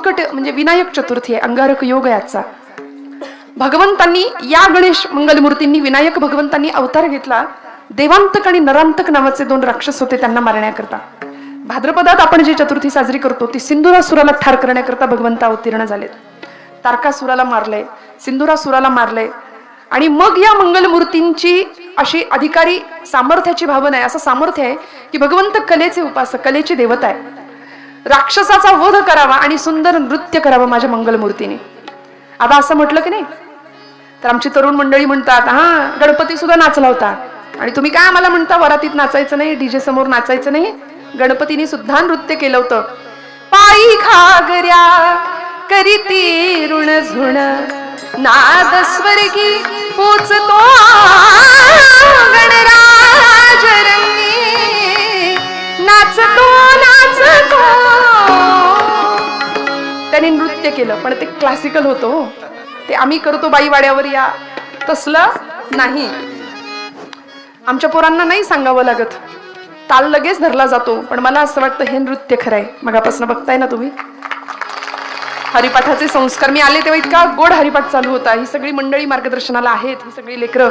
संकट म्हणजे विनायक चतुर्थी आहे, अंगारक योग आहे आजचा. भगवंतांनी या गणेश मंगलमूर्तींनी विनायक भगवंतांनी अवतार घेतला. देवांतक आणि नरांतक नावाचे 2 राक्षस होते, त्यांना मारण्याकरता. भाद्रपदात आपण जी चतुर्थी साजरी करतो ती सिंधुरासुराला ठार करण्याकरता भगवंत अवतीर्ण झालेत. तारकासुराला मारलंय, सिंधुरासुराला मारलंय. आणि मग या मंगलमूर्तींची अशी अधिकारी सामर्थ्याची भावना आहे, असं सामर्थ्य आहे की भगवंत कलेचे उपासक, कलेची देवता आहे. राक्षसाचा वध करावा आणि सुंदर नृत्य करावं माझ्या मंगलमूर्तीने. आता असं म्हटलं की नाही तर आमची तरुण मंडळी म्हणतात, हा गणपती सुद्धा नाचला होता आणि तुम्ही काय आम्हाला म्हणता वरातीत नाचायचं नाही, डीजे समोर नाचायचं नाही. गणपतीने सुद्धा नृत्य केलं होतं. पायी घागऱ्या करीती ऋण झुण नाद स्वर्गी पोचतो गणराज रंगी नाचतो नाचतो. त्याने नृत्य केलं पण ते क्लासिकल होतं. ते आम्ही करतो बाईवाड्यावर या तसलं नाही. आमच्या पोरांना नाही सांगावं लागत, ताल लगेच धरला जातो. पण मला असं वाटतं हे नृत्य खरंय. मगापासून बघताय ना तुम्ही हरिपाठाचे संस्कार. मी आले तेव्हा इतका गोड हरिपाठ चालू होता. ही सगळी मंडळी मार्गदर्शनाला आहेत, ही सगळी लेकरं.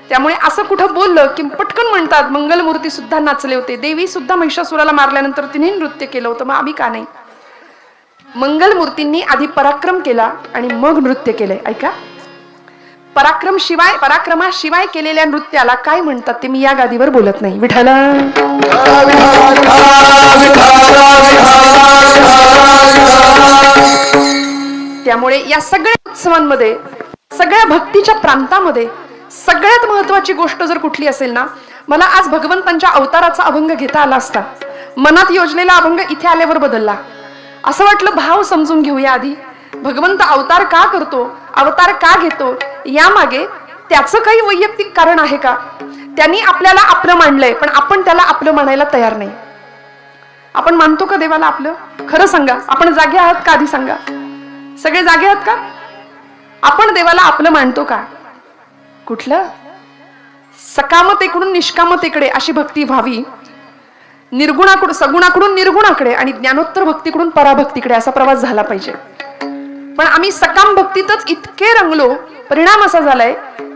त्यामुळे असं कुठं बोललं की पटकन म्हणतात मंगलमूर्ती सुद्धा नाचले होते, देवी सुद्धा महिषासुराला मारल्यानंतर तिने नृत्य केलं होतं, मग आम्ही का नाही. मंगलमूर्तींनी आधी पराक्रम केला आणि मग नृत्य केले. ऐका, पराक्रमाशिवाय केलेल्या नृत्याला काय म्हणतात ते मी या गादीवर बोलत नाही. विठाला त्यामुळे या सगळ्या उत्सवांमध्ये, सगळ्या भक्तीच्या प्रांतामध्ये सगळ्यात महत्वाची गोष्ट जर कुठली असेल ना, मला आज भगवंतांच्या अवताराचा अभंग घेता आला असता. मनात योजलेला अभंग इथे आल्यावर बदलला. असं वाटलं भाव समजून घेऊया आधी. भगवंत अवतार का करतो, अवतार का घेतो, यामागे त्याचं काही वैयक्तिक कारण आहे का? त्यांनी आपल्याला आपलं मानलंय पण आपण त्याला आपलं मानायला तयार नाही. आपण मानतो का देवाला आपलं? खरं सांगा, आपण जागे आहात का? आधी सांगा, सगळे जागे आहात का? आपण देवाला आपलं मानतो का? कुठलं? सकामतेकडून निष्कामतेकडे अशी भक्ती व्हावी, निर्गुणाकडून सगुणाकडून निर्गुणाकडे आणि ज्ञानोत्तर भक्तीकडून पराभक्तीकडे असा प्रवास झाला पाहिजे. पण आम्ही सकाम भक्तीतच इतके रंगलो, परिणाम असा झालाय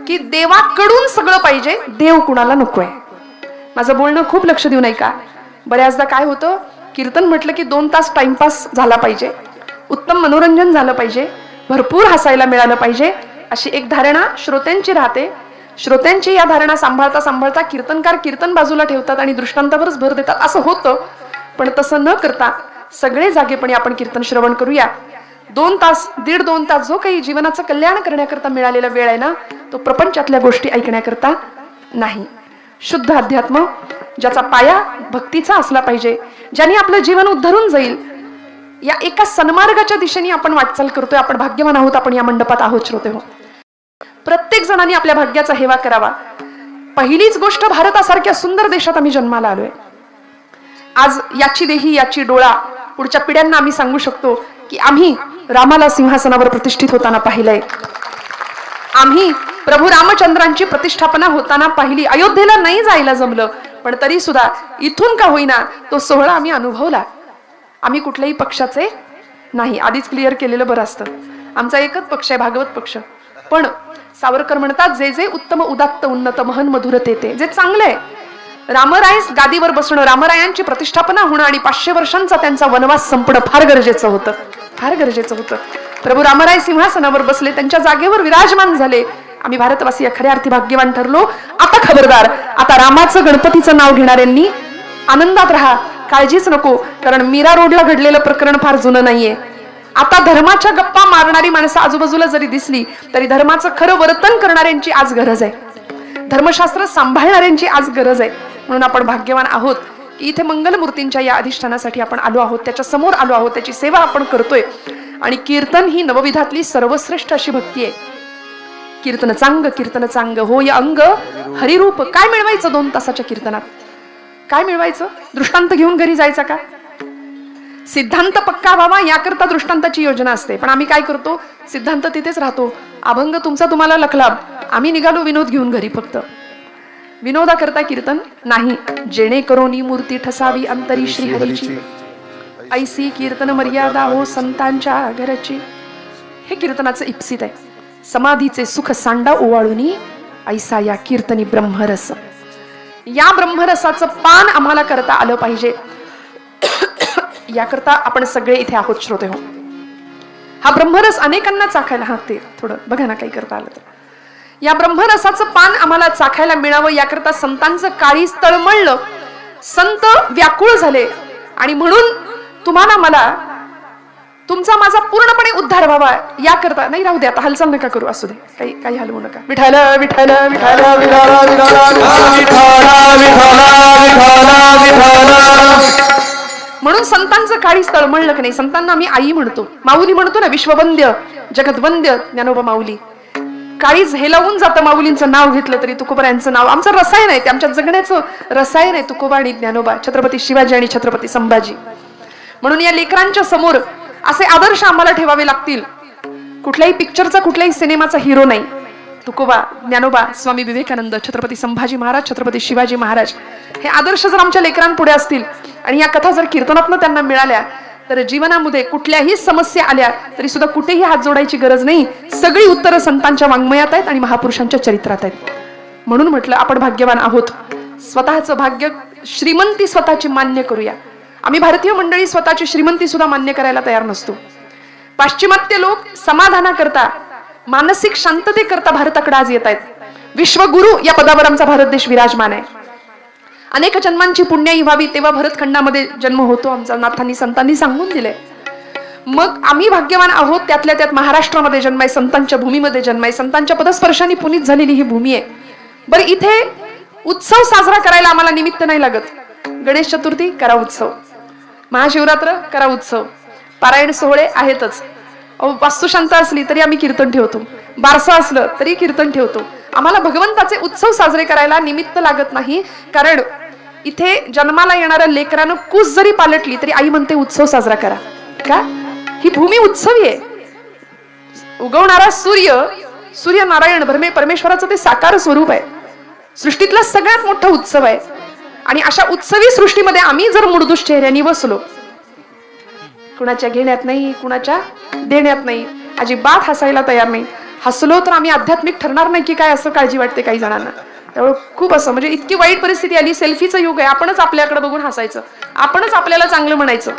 की देवाकडून सगळं पाहिजे, देव कुणाला नकोय. माझं बोलणं खूप लक्ष देऊ नये का? बऱ्याचदा काय होतं, कीर्तन म्हटलं की 2 तास टाइमपास झाला पाहिजे, उत्तम मनोरंजन झालं पाहिजे, भरपूर हसायला मिळालं पाहिजे, अशी एक धारणा श्रोत्यांची राहते. श्रोत्यांची या धारणा सांभाळता सांभाळता कीर्तनकार कीर्तन बाजूला ठेवतात आणि दृष्टांतावरच भर देतात. असं होतं. पण तसं न करता सगळे जागेपणे आपण कीर्तन श्रवण करूया. 2 तास, 1.5-2 तास जो काही जीवनाचं कल्याण करण्याकरता मिळालेला वेळ आहे ना, तो प्रपंचातल्या गोष्टी ऐकण्याकरता नाही. शुद्ध अध्यात्म ज्याचा पाया भक्तीचा असला पाहिजे, ज्याने आपलं जीवन उद्धरून जाईल, या एका सन्मार्गाच्या दिशेने आपण वाटचाल करतोय. आपण भाग्यवान आहोत, आपण या मंडपात आहोत. श्रोते हो, प्रत्येक जणांनी आपल्या भाग्याचा हेवा करावा. पहिलीच गोष्ट, भारतासारख्या सुंदर देशात आम्ही जन्माला आलोय. आज याची देही याची डोळा, पुढच्या पिढ्यांना आम्ही सांगू शकतो की आम्ही रामाला सिंहासनावर प्रतिष्ठित होताना पाहिलंय, आम्ही प्रभू रामचंद्रांची प्रतिष्ठापना होताना पाहिली. अयोध्येला नाही जायला जमलं पण तरी सुद्धा इथून का होईना तो सोहळा आम्ही अनुभवला. आम्ही कुठल्याही पक्षाचे नाही, आधीच क्लिअर केलेलं बरं असतं. आमचा एकच पक्ष आहे, भागवत पक्ष. पण सावरकर म्हणतात, जे जे उत्तम उदात्त उन्नत महन मधुर ते जे चांगले आहे. रामराय गादीवर बसणं, रामरायांची प्रतिष्ठापना होणं आणि 500 वर्षांचा त्यांचा वनवास संपणं फार गरजेचं होतं, फार गरजेचं होतं. प्रभू रामराय सिंहासनावर बसले, त्यांच्या जागेवर विराजमान झाले. आम्ही भारतवासी खऱ्या अर्थी भाग्यवान ठरलो. आता खबरदार, आता रामाचं गणपतीचं नाव घेणाऱ्यांनी आनंदात राहा, काळजीच नको, कारण मीरा रोडला घडलेलं प्रकरण फार जुनं नाहीये. आता धर्माच्या गप्पा मारणारी माणसं आजूबाजूला जरी दिसली तरी धर्माचं खरं वर्तन करणाऱ्यांची आज गरज आहे, धर्मशास्त्र सांभाळणाऱ्यांची आज गरज आहे. म्हणून आपण भाग्यवान आहोत की इथे मंगलमूर्तींच्या या अधिष्ठानासाठी आपण आलो आहोत, त्याच्या समोर आलो आहोत, त्याची सेवा आपण करतोय. आणि कीर्तन ही नवविधातली सर्वश्रेष्ठ अशी भक्ती आहे. कीर्तन चांग होय अंग हरिरूप. काय मिळवायचं 2 तासाच्या कीर्तनात? काय मिळवायचं? दृष्टांत घेऊन घरी जायचा का? सिद्धांत पक्का व्हावा याकरता दृष्टांताची योजना असते. पण आम्ही काय करतो, सिद्धांत तिथेच राहतो, अभंग तुमचा तुम्हाला लखलाभ, आम्ही निघालो विनोद घेऊन घरी. फक्त विनोदा करता कीर्तन नाही. जेणेकरून मूर्ती ठसावी अंतरी श्रीहरीची. ऐसी कीर्तन मर्यादा हो संतांच्या घराची. हे कीर्तनाचं इप्सित आहे. समाधीचे सुख सांडा ओवाळूनी ऐसा या कीर्तनी ब्रह्मरस. या ब्रह्मरसाचं पान आम्हाला करता आलं पाहिजे. याकरता आपण सगळे इथे आहोत श्रोते हो. हा ब्रह्मरस अनेकांना चाखायला, हा ते थोडं बघा ना काही करता आलं तर. या ब्रह्मरसाचं पान आम्हाला चाखायला मिळावं याकरता संतांचं काळीज तळमळलं, संत व्याकुळ झाले. आणि म्हणून तुम्हाला मला तुमचा माझा पूर्णपणे उद्धार व्हावा याकरता, नाही राहू दे आता हालचाल नका करू, असू दे, काही हलवू नका. विठ्ठल विठ्ठल विठ्ठल म्हणून संतांचं काळीज तळमळलं की नाही. संतांना आम्ही आई म्हणतो, माऊली म्हणतो ना, विश्ववंद्य जगद्वंद्य ज्ञानोबा माऊली. काळीज हेलावून जातं माऊलींचं नाव घेतलं तरी. तुकोबारायांचं नाव आमचं रसायन आहे, ते आमच्या जगण्याचं रसायन आहे. तुकोबा आणि ज्ञानोबा, छत्रपती शिवाजी आणि छत्रपती संभाजी. म्हणून या लेकरांच्या समोर असे आदर्श आम्हाला ठेवावे लागतील. कुठल्याही पिक्चरचा, कुठल्याही सिनेमाचा हिरो नाही. तुकोबा, ज्ञानोबा, स्वामी विवेकानंद, छत्रपती संभाजी महाराज, छत्रपती शिवाजी महाराज, हे आदर्श जर आमच्या लेकरांपुढे असतील आणि या कथा जर कीर्तनातनं त्यांना मिळाल्या तर जीवनामध्ये कुठल्याही समस्या आल्या तरी सुद्धा कुठेही हात जोडायची गरज नाही. सगळी उत्तरं संतांच्या वाङ्मयात आहेत आणि महापुरुषांच्या चरित्रात आहेत. म्हणून म्हटलं आपण भाग्यवान आहोत. स्वतःचं भाग्य, श्रीमंती स्वतःची मान्य करूया. आम्ही भारतीय मंडळी स्वतःची श्रीमंती सुद्धा मान्य करायला तयार नसतो. पाश्चिमात्य लोक समाधानाकरता, मानसिक शांततेकरता भारताकडे आज येत आहेत. विश्वगुरु या पदावर आमचा भारत देश विराजमान आहे. अनेक जन्मांची पुण्याई व्हावी तेव्हा भरतखंडामध्ये जन्म होतो आमचा, नाथांनी संतांनी सांगून दिले. मग आम्ही भाग्यवान आहोत. त्यातल्या त्यात महाराष्ट्रामध्ये जन्म आहे, संतांच्या भूमीमध्ये जन्म आहे, संतांच्या पदस्पर्शाने पुनीत झालेली ही भूमी आहे. बरं, इथे उत्सव साजरा करायला आम्हाला निमित्त नाही लागत. गणेश चतुर्थी करा उत्सव, महाशिवरात्र करा उत्सव, पारायण सोहळे आहेतच. वास्तुशांत असली तरी आम्ही कीर्तन ठेवतो, बारसं असलं तरी कीर्तन ठेवतो. आम्हाला भगवंताचे उत्सव साजरे करायला निमित्त लागत नाही. कारण इथे जन्माला येणाऱ्या लेकरानं कुस जरी पालटली तरी आई म्हणते उत्सव साजरा करा. का? ही भूमी उत्सवी आहे. उगवणारा सूर्य, सूर्यनारायण परमेश्वराचं ते साकार स्वरूप आहे. सृष्टीतला सगळ्यात मोठा उत्सव आहे. आणि अशा उत्सवी सृष्टीमध्ये आम्ही जर मुडदुष्ट चेहऱ्याने बसलो, कुणाच्या घेण्यात नाही, कुणाच्या देण्यात नाही, अजिबात हसायला तयार नाही, हसलो तर आम्ही आध्यात्मिक ठरणार नाही की काय, असं काळजी वाटते काही जणांना. त्यामुळे खूप असं म्हणजे इतकी वाईट परिस्थिती आली. सेल्फीचं युग आहे. आपणच आपल्याकडे बघून हसायचं, आपणच आपल्याला चांगलं म्हणायचं.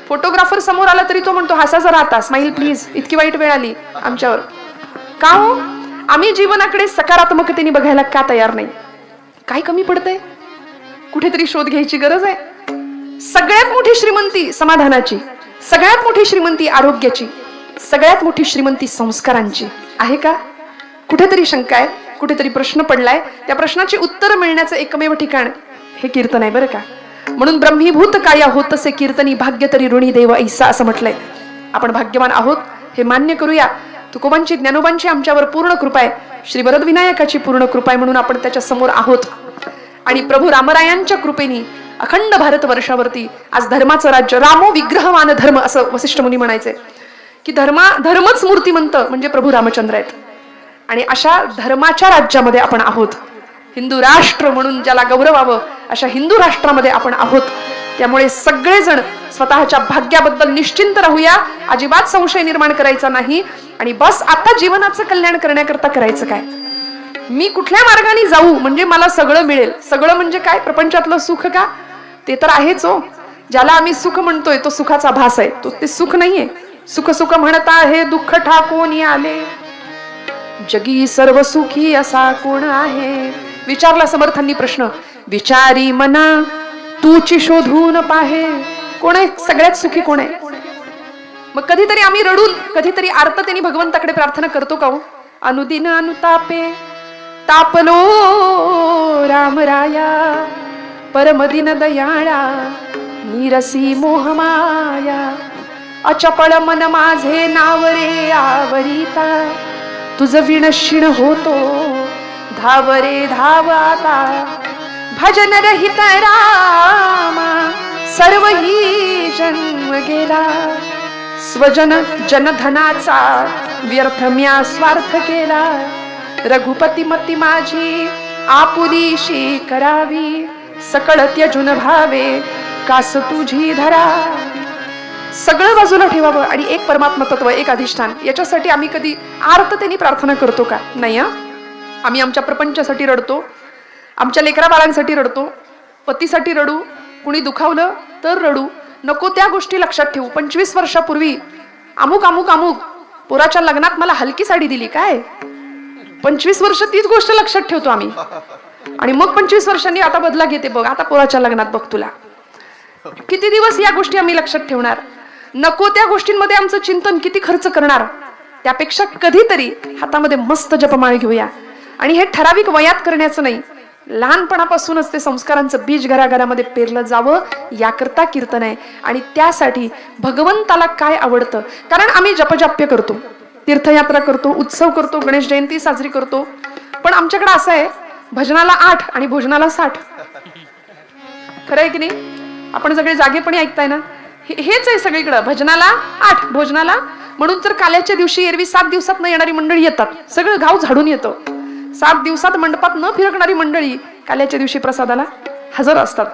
फोटोग्राफर समोर आला तरी तो म्हणतो हसा जरा आता, स्माईल प्लीज. इतकी वाईट वेळ आली आमच्यावर. का हो? आम्ही जीवनाकडे सकारात्मकतेने बघायला का तयार नाही? काय कमी पडतंय? कुठेतरी शोध घ्यायची गरज आहे. सगळ्यात मोठी श्रीमंती समाधानाची, सगळ्यात मोठी श्रीमंती आरोग्याची, सगळ्यात मोठी श्रीमंती संस्कारांची आहे का? कुठेतरी शंका आहे, कुठेतरी प्रश्न पडलाय. त्या प्रश्नाची उत्तर मिळण्याचं एकमेव ठिकाण हे कीर्तन आहे बरं का. म्हणून ब्रह्मीभूत काया होतसे कीर्तनी भाग्य तरी ऋणी देव ऐसा, असं म्हटलंय. आपण भाग्यवान आहोत हे मान्य करूया. तुकोबांची, ज्ञानोबांची आमच्यावर पूर्ण कृपा आहे, श्री वरदविनायकाची पूर्ण कृपा आहे. म्हणून आपण त्याच्या समोर आहोत. आणि प्रभू रामरायांच्या कृपेने अखंड भारत वर्षावरती आज धर्माचं राज्य, रामो विग्रहवान धर्म असं वसिष्ठ मुनी म्हणायचे की धर्मच मूर्तिमंत म्हणजे प्रभू रामचंद्र आहेत. आणि अशा धर्माच्या राज्यामध्ये आपण आहोत. हिंदू राष्ट्र म्हणून ज्याला गौरवावं अशा हिंदू राष्ट्रामध्ये आपण आहोत. त्यामुळे सगळेजण स्वतःच्या भाग्याबद्दल निश्चिंत राहूया, अजिबात संशय निर्माण करायचा नाही. आणि बस आता जीवनाचं कल्याण करण्याकरता करायचं काय? मी कुठल्या मार्गाने जाऊ म्हणजे मला सगळं मिळेल. सगळं म्हणजे काय? प्रपंचातलं सुख का? ते तर आहेच हो. ज्याला आम्ही सुख म्हणतोय तो सुखाचा भास आहे, तो ते सुख नाहीये. सुख सुख म्हणता हे दुःख ठाकून आले, जगी सर्व सुखी असा कोण आहे? विचारला समर्थांनी प्रश्न, विचारी मना तूची शोधून पाहे, कोण आहे सगळ्यात सुखी, कोण आहे? मग कधीतरी आम्ही रडून, कधीतरी आर्ततेने भगवंताकडे प्रार्थना करतो का हो? अनुदिन अनुतापे तापलो रामराया, परमदिन दयाळा निरसी मोहमाया, अचपळ मन माझे नाव रे आवरिता, तुझ विणशिण होतो धाव रे धाव आता, भजन रहित रामा सर्व ही जन्म गेला, स्वजन जनधनाचा व्यर्थ म्या स्वार्थ केला, रघुपती मती माझी आपुलीशी करावी, सकळ त्यजून भावे कास तुझी धरा, सगळं बाजूला ठेवावं आणि एक परमात्मा तत्व, एक अधिष्ठान, याच्यासाठी आम्ही कधी आर्ततेने प्रार्थना करतो का? नाही. आम्ही आमच्या प्रपंचासाठी रडतो, आमच्या लेकरा बाळांसाठी रडतो, पतीसाठी रडू, कुणी दुखावलं तर रडू, नको त्या गोष्टी लक्षात ठेवू. 25 वर्षापूर्वी अमुक अमुक अमुक पोराच्या लग्नात मला हलकी साडी दिली, काय 25 वर्ष तीच गोष्ट लक्षात ठेवतो आम्ही. आणि मग 25 वर्षांनी आता बदला घेते बघ, आता पोराच्या लग्नात बघ तुला. किती दिवस या गोष्टी आम्ही लक्षात ठेवणार? नको त्या गोष्टींमध्ये आमचं चिंतन किती खर्च करणार? त्यापेक्षा कधीतरी हातामध्ये मस्त जपमाळ घेऊया. आणि हे ठराविक वयात करण्याचं नाही, लहानपणापासूनच ते संस्कारांचं बीज घराघरामध्ये पेरलं जावं, याकरता कीर्तन आहे. आणि त्यासाठी भगवंताला काय आवडतं, कारण आम्ही जपजाप्य करतो, तीर्थयात्रा करतो, उत्सव करतो, गणेश जयंती साजरी करतो, पण आमच्याकडे असं आहे, भजनाला 8 आणि भोजनाला 60. खरं आहे की नाही? आपण सगळे जागेपणे ऐकताय ना? हेच आहे सगळीकडं, भजनाला 8 भोजनाला. म्हणून तर काल्याच्या दिवशी एरवी 7 दिवसात न येणारी मंडळी येतात, सगळं गाव झाडून येतं. 7 दिवसात मंडपात न फिरकणारी मंडळी काल्याच्या दिवशी प्रसादाला हजर असतात.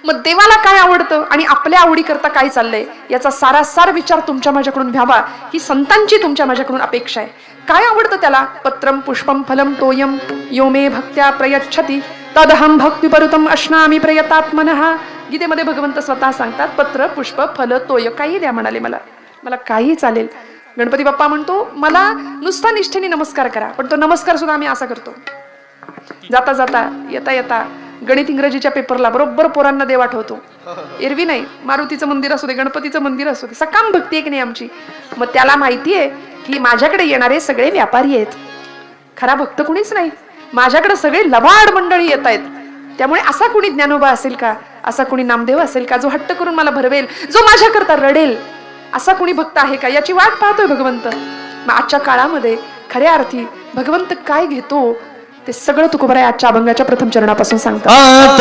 मग देवाला काय आवडतं आणि आपल्या आवडी करता काय चाललंय, याचा सारासार विचार तुमच्या माझ्याकडून व्हावा, ही संतांची तुमच्या माझ्याकडून अपेक्षा आहे. काय आवडतं त्याला? पत्रम पुष्पम फलम तोयम यो मे भक्त्या प्रयच्छति तदहम भक्तिपरुतम अश्नामी प्रयतात्मनः. गीतेमध्ये भगवंत स्वतः सांगतात, पत्र पुष्प फल तोय, काही द्या म्हणाले, मला काही चालेल. गणपती बाप्पा म्हणतो, मला नुसता निष्ठेने नमस्कार करा. पण तो नमस्कार सुद्धा आम्ही असा करतो, जाता जाता येता येता गणित इंग्रजीच्या पेपरला बरोबर पोरांना देव आठवतो. एरवी नाही, मारुतीचं मंदिर असू दे, गणपतीचं मंदिर असू दे, सकाम भक्ती आहे की नाही आमची. मग त्याला माहितीये की माझ्याकडे येणारे सगळे व्यापारी आहेत, खरा भक्त कुणीच नाही. माझ्याकडे सगळे लबाड मंडळी येत आहेत. त्यामुळे असा कुणी ज्ञानोबा असेल का, असा कुणी नामदेव असेल का, जो हट्ट करून मला भरवेल, जो माझ्याकरता रडेल, असा कुणी भक्त आहे का, याची वाट पाहतोय भगवंत. मग आजच्या काळामध्ये खऱ्या अर्थी भगवंत काय घेतो ते सगळं तुकोबराय आजच्या अभंगाच्या प्रथम चरणापासून सांगतात.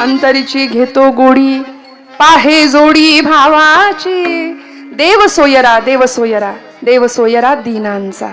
अंतरीची घेतो गोडी, पाहे जोडी भावाची, देव सोयरा देव सोयरा देव सोयरा दीनांचा.